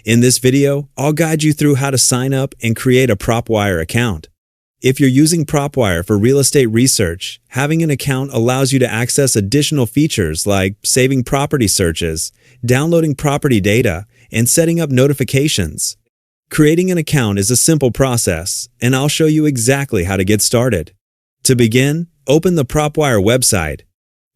In this video, I'll guide you through how to sign up and create a PropWire account. If you're using PropWire for real estate research, having an account allows you to access additional features like saving property searches, downloading property data, and setting up notifications. Creating an account is a simple process, and I'll show you exactly how to get started. To begin, open the PropWire website.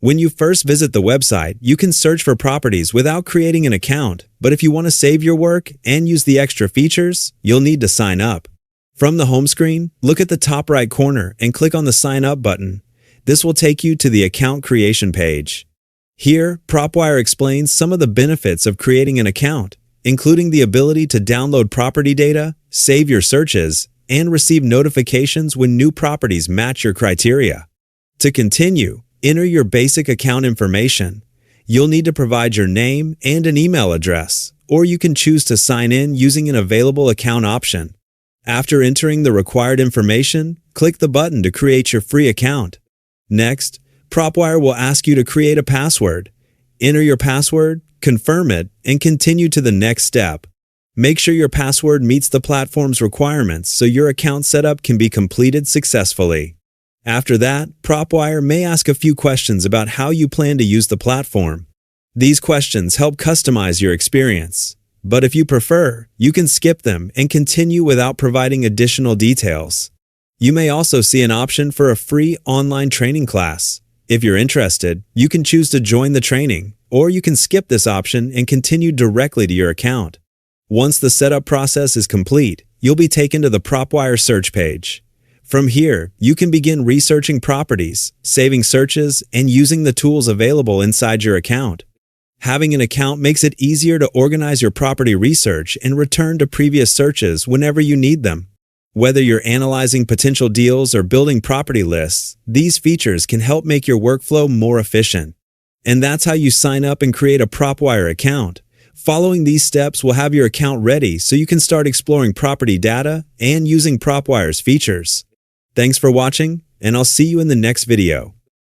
When you first visit the website, you can search for properties without creating an account, but if you want to save your work and use the extra features, you'll need to sign up. From the home screen, look at the top right corner and click on the Sign Up button. This will take you to the account creation page. Here, PropWire explains some of the benefits of creating an account, including the ability to download property data, save your searches, and receive notifications when new properties match your criteria. To continue, enter your basic account information. You'll need to provide your name and an email address, or you can choose to sign in using an available account option. After entering the required information, click the button to create your free account. Next, PropWire will ask you to create a password. Enter your password, confirm it, and continue to the next step. Make sure your password meets the platform's requirements so your account setup can be completed successfully. After that, PropWire may ask a few questions about how you plan to use the platform. These questions help customize your experience. But if you prefer, you can skip them and continue without providing additional details. You may also see an option for a free online training class. If you're interested, you can choose to join the training, or you can skip this option and continue directly to your account. Once the setup process is complete, you'll be taken to the PropWire search page. From here, you can begin researching properties, saving searches, and using the tools available inside your account. Having an account makes it easier to organize your property research and return to previous searches whenever you need them. Whether you're analyzing potential deals or building property lists, these features can help make your workflow more efficient. And that's how you sign up and create a PropWire account. Following these steps will have your account ready so you can start exploring property data and using PropWire's features. Thanks for watching, and I'll see you in the next video.